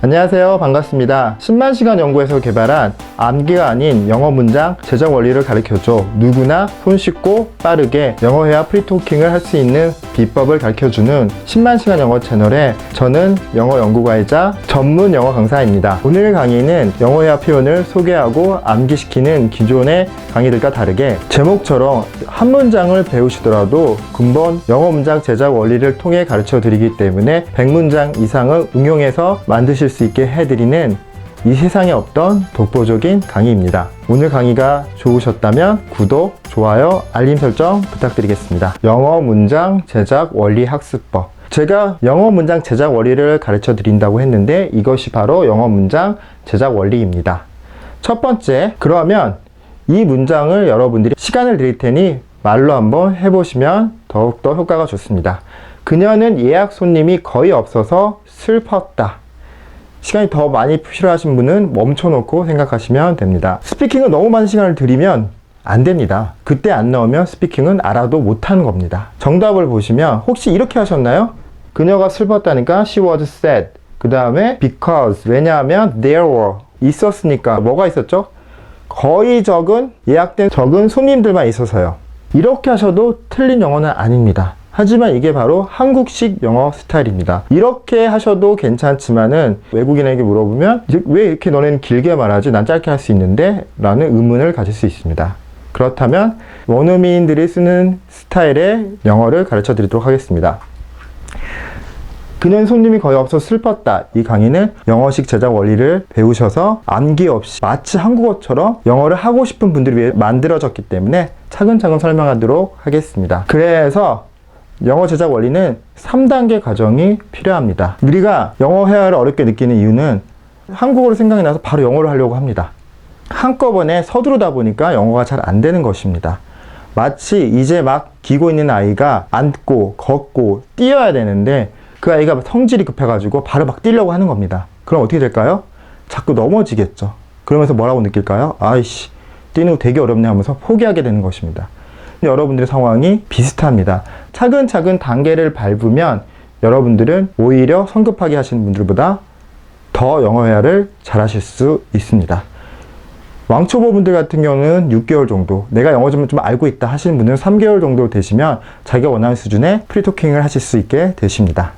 안녕하세요. 반갑습니다. 10만 시간 연구에서 개발한 암기가 아닌 영어 문장 제작 원리를 가르쳐줘. 누구나 손쉽고 빠르게 영어 회화 프리토킹을 할 수 있는 비법을 가르쳐주는 10만 시간 영어 채널에 저는 영어 연구가이자 전문 영어 강사입니다. 오늘 강의는 영어 회화 표현을 소개하고 암기시키는 기존의 강의들과 다르게 제목처럼 한 문장을 배우시더라도 근본 영어 문장 제작 원리를 통해 가르쳐 드리기 때문에 100문장 이상을 응용해서 만드실 수 있게 해드리는 이 세상에 없던 독보적인 강의입니다. 오늘 강의가 좋으셨다면 구독, 좋아요, 알림 설정 부탁드리겠습니다. 영어 문장 제작 원리 학습법. 제가 영어 문장 제작 원리를 가르쳐 드린다고 했는데 이것이 바로 영어 문장 제작 원리입니다. 첫 번째, 그러면 이 문장을 여러분들이 시간을 드릴 테니 말로 한번 해보시면 더욱더 효과가 좋습니다. 그녀는 예약 손님이 거의 없어서 슬펐다. 시간이 더 많이 필요하신 분은 멈춰놓고 생각하시면 됩니다. 스피킹을 너무 많은 시간을 들이면 안 됩니다. 그때 안 나오면 스피킹은 알아도 못하는 겁니다. 정답을 보시면 혹시 이렇게 하셨나요? 그녀가 슬펐다니까 she was sad. 그 다음에 because, 왜냐하면 there were, 있었으니까 뭐가 있었죠? 거의 적은, 예약된 적은 손님들만 있어서요. 이렇게 하셔도 틀린 영어는 아닙니다. 하지만 이게 바로 한국식 영어 스타일입니다. 이렇게 하셔도 괜찮지만은 외국인에게 물어보면 왜 이렇게 너네는 길게 말하지? 난 짧게 할 수 있는데? 라는 의문을 가질 수 있습니다. 그렇다면 원어민들이 쓰는 스타일의 영어를 가르쳐 드리도록 하겠습니다. 그녀는 손님이 거의 없어 슬펐다. 이 강의는 영어식 제작 원리를 배우셔서 암기 없이 마치 한국어처럼 영어를 하고 싶은 분들을 위해 만들어졌기 때문에 차근차근 설명하도록 하겠습니다. 그래서 영어 제작 원리는 3단계 과정이 필요합니다. 우리가 영어 회화를 어렵게 느끼는 이유는 한국어로 생각이 나서 바로 영어로 하려고 합니다. 한꺼번에 서두르다 보니까 영어가 잘 안 되는 것입니다. 마치 이제 막 기고 있는 아이가 앉고 걷고 뛰어야 되는데 그 아이가 성질이 급해가지고 바로 막 뛰려고 하는 겁니다. 그럼 어떻게 될까요? 자꾸 넘어지겠죠. 그러면서 뭐라고 느낄까요? 아이씨, 뛰는 거 되게 어렵네 하면서 포기하게 되는 것입니다. 여러분들의 상황이 비슷합니다. 차근차근 단계를 밟으면 여러분들은 오히려 성급하게 하시는 분들보다 더 영어 회화를 잘 하실 수 있습니다. 왕초보 분들 같은 경우는 6개월 정도, 내가 영어 좀 알고 있다 하시는 분은 3개월 정도 되시면 자기가 원하는 수준의 프리토킹을 하실 수 있게 되십니다.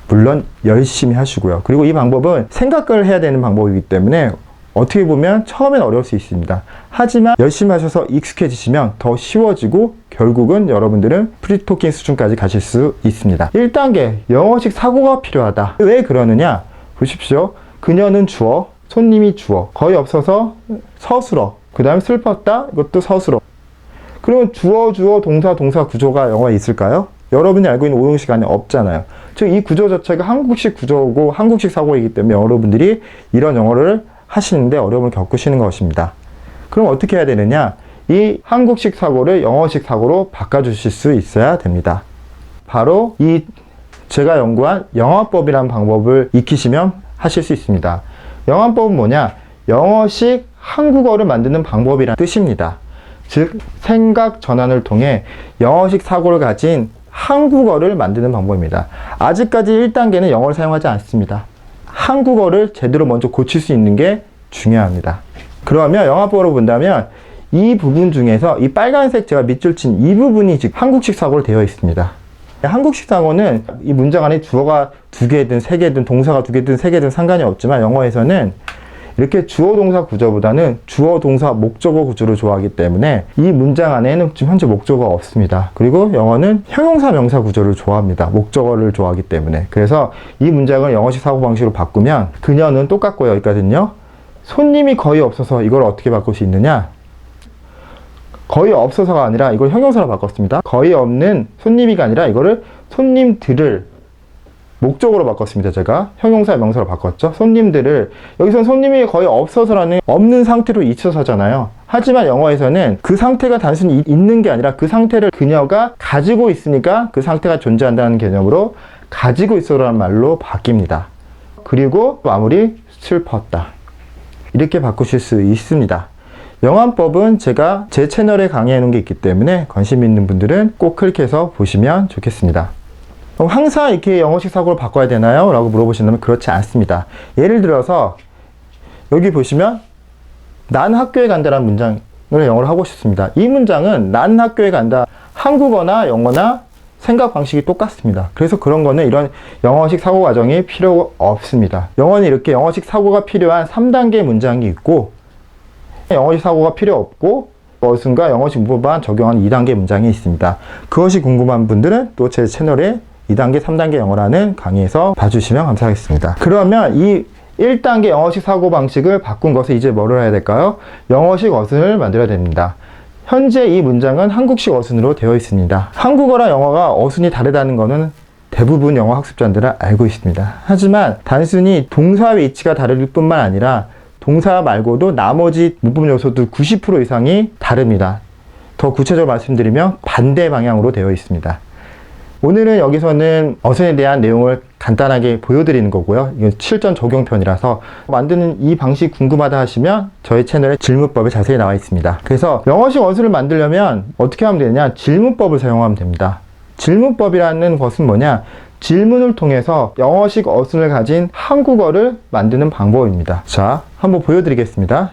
물론 열심히 하시고요. 그리고 이 방법은 생각을 해야 되는 방법이기 때문에 어떻게 보면 처음엔 어려울 수 있습니다. 하지만 열심히 하셔서 익숙해지시면 더 쉬워지고 결국은 여러분들은 프리토킹 수준까지 가실 수 있습니다. 1단계, 영어식 사고가 필요하다. 왜 그러느냐? 보십시오. 그녀는 주어, 손님이 주어, 거의 없어서 서술어, 그 다음에 슬펐다, 이것도 서술어. 그러면 주어, 동사 구조가 영어에 있을까요? 여러분이 알고 있는 오형식 안에 없잖아요. 즉 이 구조 자체가 한국식 구조고 한국식 사고이기 때문에 여러분들이 이런 영어를 하시는데 어려움을 겪으시는 것입니다. 그럼 어떻게 해야 되느냐? 이 한국식 사고를 영어식 사고로 바꿔주실 수 있어야 됩니다. 바로 이 제가 연구한 영화법이라는 방법을 익히시면 하실 수 있습니다. 영화법은 뭐냐? 영어식 한국어를 만드는 방법이라는 뜻입니다. 즉 생각 전환을 통해 영어식 사고를 가진 한국어를 만드는 방법입니다. 아직까지 1단계는 영어를 사용하지 않습니다. 한국어를 제대로 먼저 고칠 수 있는 게 중요합니다. 그러면 영화법으로 본다면 이 부분 중에서 이 빨간색 제가 밑줄 친 이 부분이 지금 한국식 사고로 되어 있습니다. 한국식 사고는 이 문장 안에 주어가 2개든 3개든 동사가 2개든 3개든 상관이 없지만 영어에서는 이렇게 주어 동사 구조보다는 주어 동사 목적어 구조를 좋아하기 때문에 이 문장 안에는 지금 현재 목적어가 없습니다. 그리고 영어는 형용사 명사 구조를 좋아합니다. 목적어를 좋아하기 때문에. 그래서 이 문장을 영어식 사고방식으로 바꾸면 그녀는 똑같고 여기까지는요. 손님이 거의 없어서 이걸 어떻게 바꿀 수 있느냐? 거의 없어서가 아니라 이걸 형용사로 바꿨습니다. 거의 없는 손님이가 아니라 이거를 손님들을 목적으로 바꿨습니다. 제가 형용사 명사로 바꿨죠. 손님들을, 여기서는 손님이 거의 없어서라는 없는 상태로 있어서잖아요. 하지만 영어에서는 그 상태가 단순히 있는 게 아니라 그 상태를 그녀가 가지고 있으니까 그 상태가 존재한다는 개념으로 가지고 있어라는 말로 바뀝니다. 그리고 마무리 슬펐다. 이렇게 바꾸실 수 있습니다. 영화법은 제가 제 채널에 강의해 놓은 게 있기 때문에 관심 있는 분들은 꼭 클릭해서 보시면 좋겠습니다. 그럼 항상 이렇게 영어식 사고를 바꿔야 되나요? 라고 물어보신다면 그렇지 않습니다. 예를 들어서 여기 보시면 난 학교에 간다라는 문장을 영어로 하고 싶습니다. 이 문장은 난 학교에 간다. 한국어나 영어나 생각 방식이 똑같습니다. 그래서 그런 거는 이런 영어식 사고 과정이 필요 없습니다. 영어는 이렇게 영어식 사고가 필요한 3단계 문장이 있고 영어식 사고가 필요 없고 어순과 영어식 문법만 적용하는 2단계 문장이 있습니다. 그것이 궁금한 분들은 또 제 채널에 2단계, 3단계 영어라는 강의에서 봐주시면 감사하겠습니다. 그러면 이 1단계 영어식 사고방식을 바꾼 것을 이제 뭐를 해야 될까요? 영어식 어순을 만들어야 됩니다. 현재 이 문장은 한국식 어순으로 되어 있습니다. 한국어랑 영어가 어순이 다르다는 것은 대부분 영어 학습자들은 알고 있습니다. 하지만 단순히 동사 위치가 다를 뿐만 아니라 동사 말고도 나머지 문법 요소들 90% 이상이 다릅니다. 더 구체적으로 말씀드리면 반대 방향으로 되어 있습니다. 오늘은 여기서는 어순에 대한 내용을 간단하게 보여드리는 거고요. 이건 실전 적용편이라서 만드는 이 방식 궁금하다 하시면 저희 채널에 질문법에 자세히 나와 있습니다. 그래서 영어식 어순을 만들려면 어떻게 하면 되느냐? 질문법을 사용하면 됩니다. 질문법이라는 것은 뭐냐? 질문을 통해서 영어식 어순을 가진 한국어를 만드는 방법입니다. 자, 한번 보여드리겠습니다.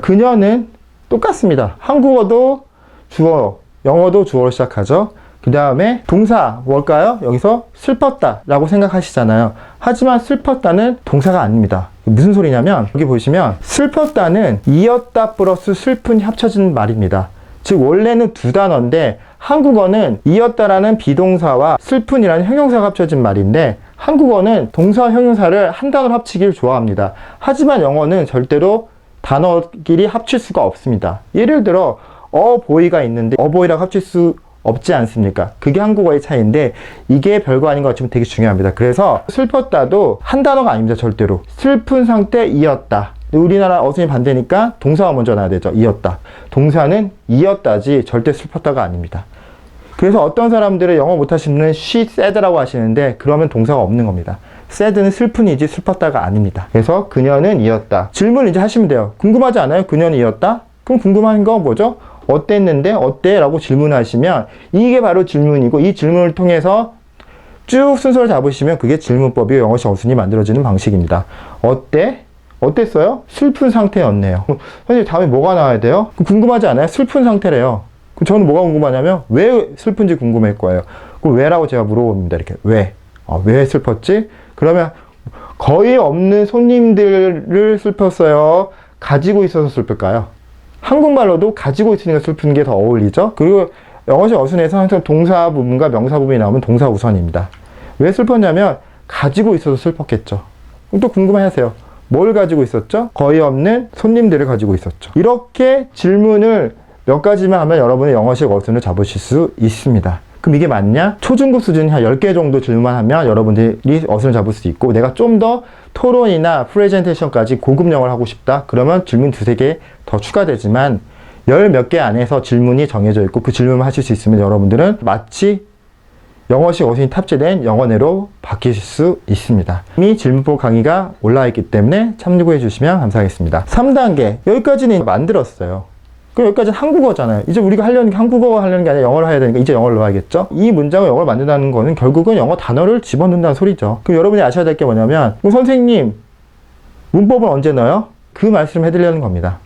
그녀는 똑같습니다. 한국어도 주어, 영어도 주어로 시작하죠. 그 다음에 동사 뭘까요? 여기서 슬펐다 라고 생각하시잖아요. 하지만 슬펐다는 동사가 아닙니다. 무슨 소리냐면 여기 보시면 슬펐다는 이었다 플러스 슬픈이 합쳐진 말입니다. 즉 원래는 두 단어인데 한국어는 이었다라는 비동사와 슬픈이라는 형용사가 합쳐진 말인데 한국어는 동사와 형용사를 한 단어로 합치기를 좋아합니다. 하지만 영어는 절대로 단어끼리 합칠 수가 없습니다. 예를 들어 어보이가 있는데 어보이라고 합칠 수 없지 않습니까? 그게 한국어의 차이인데 이게 별거 아닌 것 같지만 되게 중요합니다. 그래서 슬펐다도 한 단어가 아닙니다. 절대로. 슬픈 상태 이었다. 우리나라 어순이 반대니까 동사가 먼저 나와야 되죠. 이었다. 동사는 이었다지 절대 슬펐다가 아닙니다. 그래서 어떤 사람들은 영어 못하시는 분은 she said라고 하시는데 그러면 동사가 없는 겁니다. said는 슬픈이지 슬펐다가 아닙니다. 그래서 그녀는 이었다. 질문 이제 하시면 돼요. 궁금하지 않아요? 그녀는 이었다? 그럼 궁금한 거 뭐죠? 어땠는데? 어때? 라고 질문하시면 이게 바로 질문이고 이 질문을 통해서 쭉 순서를 잡으시면 그게 질문법이 영어식 어순이 만들어지는 방식입니다. 어때? 어땠어요? 슬픈 상태였네요. 선생님 다음에 뭐가 나와야 돼요? 궁금하지 않아요? 슬픈 상태래요. 그럼 저는 뭐가 궁금하냐면 왜 슬픈지 궁금할 거예요. 그럼 왜라고 제가 물어봅니다. 이렇게 왜? 왜 슬펐지? 그러면 거의 없는 손님들을 슬펐어요? 가지고 있어서 슬플까요? 한국말로도 가지고 있으니까 슬픈 게 더 어울리죠. 그리고 영어식 어순에서 항상 동사 부분과 명사 부분이 나오면 동사 우선입니다. 왜 슬펐냐면 가지고 있어서 슬펐겠죠. 그럼 또 궁금해하세요. 뭘 가지고 있었죠? 거의 없는 손님들을 가지고 있었죠. 이렇게 질문을 몇 가지만 하면 여러분의 영어식 어순을 잡으실 수 있습니다. 그럼 이게 맞냐? 초중급 수준이 한 10개 정도 질문만 하면 여러분들이 어순을 잡을 수 있고 내가 좀 더 토론이나 프레젠테이션까지 고급 영어를 하고 싶다? 그러면 질문 2-3개 더 추가되지만 10 몇 개 안에서 질문이 정해져 있고 그 질문을 하실 수 있으면 여러분들은 마치 영어식 어순이 탑재된 영어내로 바뀌실 수 있습니다. 이미 질문법 강의가 올라와 있기 때문에 참고해 주시면 감사하겠습니다. 3단계 여기까지는 만들었어요. 그럼 여기까지는 한국어잖아요. 이제 우리가 하려는 게 한국어 하려는 게 아니라 영어를 해야 되니까 이제 영어를 넣어야겠죠. 이 문장을 영어를 만든다는 거는 결국은 영어 단어를 집어넣는다는 소리죠. 그럼 여러분이 아셔야 될 게 뭐냐면 선생님 문법은 언제 넣어요? 그 말씀을 해드리려는 겁니다.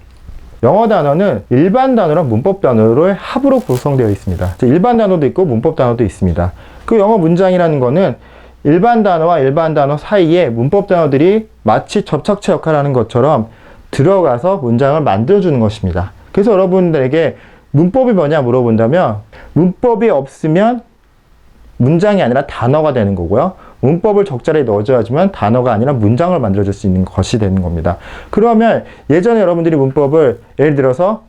영어 단어는 일반 단어랑 문법 단어의 합으로 구성되어 있습니다. 일반 단어도 있고 문법 단어도 있습니다. 그 영어 문장이라는 거는 일반 단어와 일반 단어 사이에 문법 단어들이 마치 접착체 역할을 하는 것처럼 들어가서 문장을 만들어주는 것입니다. 그래서 여러분들에게 문법이 뭐냐 물어본다면 문법이 없으면 문장이 아니라 단어가 되는 거고요. 문법을 적절히 넣어줘야지만 단어가 아니라 문장을 만들어줄 수 있는 것이 되는 겁니다. 그러면 예전에 여러분들이 문법을 예를 들어서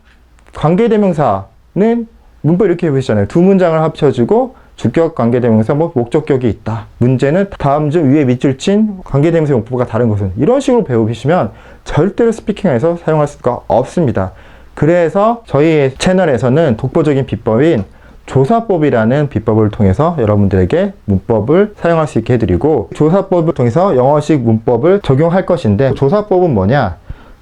관계대명사는 문법 이렇게 해보시잖아요. 두 문장을 합쳐주고 주격 관계대명사 목적격이 있다. 문제는 다음 줄 위에 밑줄 친 관계대명사 용법과 다른 것은 이런 식으로 배우시면 절대로 스피킹에서 사용할 수가 없습니다. 그래서 저희 채널에서는 독보적인 비법인 조사법이라는 비법을 통해서 여러분들에게 문법을 사용할 수 있게 해드리고 조사법을 통해서 영어식 문법을 적용할 것인데 조사법은 뭐냐?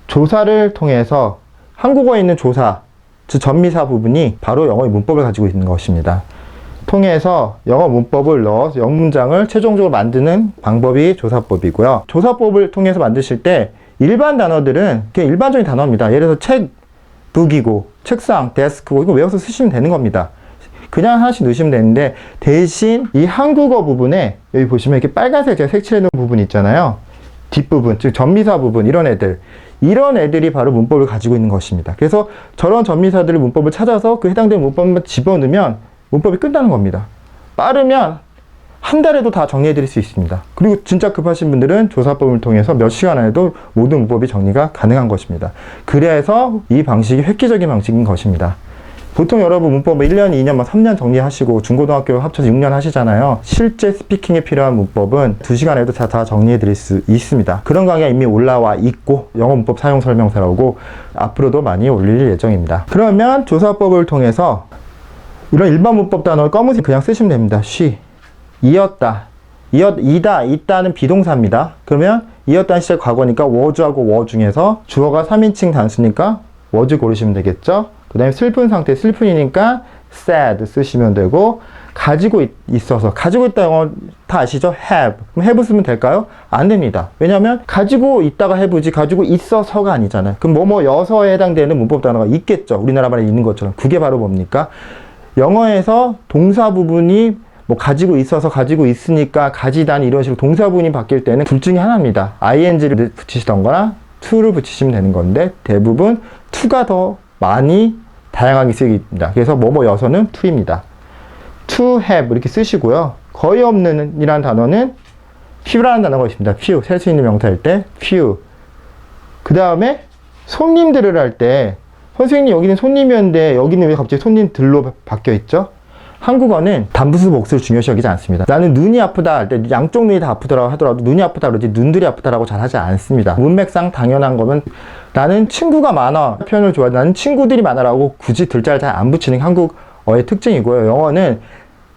조사를 통해서 한국어에 있는 조사, 즉 전미사 부분이 바로 영어의 문법을 가지고 있는 것입니다. 통해서 영어 문법을 넣어서 영문장을 최종적으로 만드는 방법이 조사법이고요. 조사법을 통해서 만드실 때 일반 단어들은 그냥 일반적인 단어입니다. 예를 들어서 책, 북이고 책상, 데스크고 이거 외워서 쓰시면 되는 겁니다. 그냥 하나씩 넣으시면 되는데 대신 이 한국어 부분에 여기 보시면 이렇게 빨간색 제가 색칠해 놓은 부분 있잖아요. 뒷부분, 즉 전미사 부분 이런 애들이 바로 문법을 가지고 있는 것입니다. 그래서 저런 전미사들의 문법을 찾아서 그 해당되는 문법만 집어넣으면 문법이 끝나는 겁니다. 빠르면 한 달에도 다 정리해 드릴 수 있습니다. 그리고 진짜 급하신 분들은 조사법을 통해서 몇 시간 안에도 모든 문법이 정리가 가능한 것입니다. 그래서 이 방식이 획기적인 방식인 것입니다. 보통 여러분 문법 1년, 2년, 3년 정리하시고 중고등학교 합쳐서 6년 하시잖아요. 실제 스피킹에 필요한 문법은 2시간에도 다 정리해 드릴 수 있습니다. 그런 강의가 이미 올라와 있고 영어 문법 사용 설명서라고 앞으로도 많이 올릴 예정입니다. 그러면 조사법을 통해서 이런 일반 문법 단어를 검은색 그냥 쓰시면 됩니다. 쉬, 이었다, 이다, 있다는 비동사입니다. 그러면 이었다는 시제 과거니까 was하고 were 중에서 주어가 3인칭 단수니까 was 고르시면 되겠죠. 그 다음에 슬픈 상태, 슬픈이니까 sad 쓰시면 되고, 가지고 있어서, 가지고 있다 영어 다 아시죠? have. 그럼 have 쓰면 될까요? 안 됩니다. 왜냐면 가지고 있다가 have지 가지고 있어서가 아니잖아요. 그럼 뭐여서에 해당되는 문법 단어가 있겠죠. 우리나라 말에 있는 것처럼. 그게 바로 뭡니까? 영어에서 동사 부분이 뭐 가지고 있어서, 가지고 있으니까, 가지다니 이런 식으로 동사 부분이 바뀔 때는 둘 중에 하나입니다. ing를 붙이시던거나 to를 붙이시면 되는 건데 대부분 to가 더 많이 다양하게 쓰입니다. 그래서 뭐여서는 to입니다. to have 이렇게 쓰시고요. 거의 없는 이라는 단어는 few라는 단어가 있습니다. few, 셀 수 있는 명사일 때 few. 그 다음에 손님들을 할 때 선생님 여기는 손님이었는데 여기는 왜 갑자기 손님들로 바뀌어 있죠? 한국어는 단부수 복수를 중요시 여기지 않습니다. 나는 눈이 아프다 할 때 양쪽 눈이 다 아프더라고 하더라도 눈이 아프다 그러지 눈들이 아프다라고 잘 하지 않습니다. 문맥상 당연한 거면 나는 친구가 많아 표현을 좋아해. 나는 친구들이 많아라고 굳이 들자를 잘 안 붙이는 게 한국어의 특징이고요. 영어는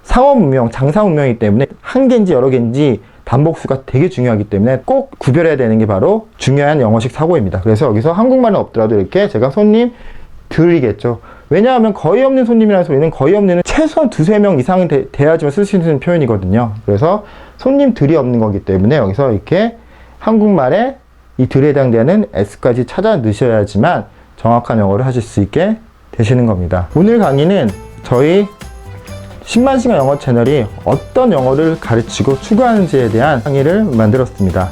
상호 문명, 장사 문명이기 때문에 한 개인지 여러 개인지 단복수가 되게 중요하기 때문에 꼭 구별해야 되는 게 바로 중요한 영어식 사고입니다. 그래서 여기서 한국말은 없더라도 이렇게 제가 손님들이겠죠. 왜냐하면 거의 없는 손님이라는 소리는 거의 없는 최소한 2-3명 이상은 돼야지만 쓸 수 있는 표현이거든요. 그래서 손님들이 없는 거기 때문에 여기서 이렇게 한국말에 이 들에 해당되는 s까지 찾아 넣으셔야지만 정확한 영어를 하실 수 있게 되시는 겁니다. 오늘 강의는 저희 10만 시간 영어 채널이 어떤 영어를 가르치고 추구하는지에 대한 강의를 만들었습니다.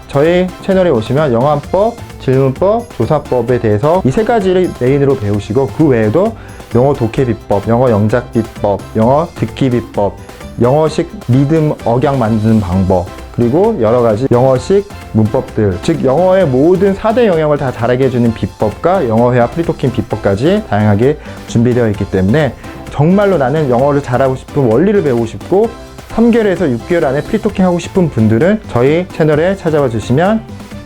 저희 채널에 오시면 영어한법, 질문법, 조사법에 대해서 이 3가지를 메인으로 배우시고 그 외에도 영어 독해 비법, 영어 영작 비법, 영어 듣기 비법, 영어식 리듬 억양 만드는 방법, 그리고 여러가지 영어식 문법들, 즉 영어의 모든 4대 영역을 다 잘하게 해주는 비법과 영어회화 프리토킹 비법까지 다양하게 준비되어 있기 때문에 정말로 나는 영어를 잘하고 싶은 원리를 배우고 싶고 3개월에서 6개월 안에 프리토킹 하고 싶은 분들은 저희 채널에 찾아와 주시면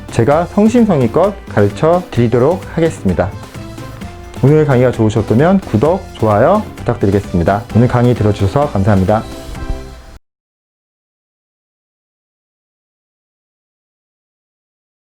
제가 성심성의껏 가르쳐 드리도록 하겠습니다. 오늘 강의가 좋으셨다면 구독, 좋아요 부탁드리겠습니다. 오늘 강의 들어주셔서 감사합니다.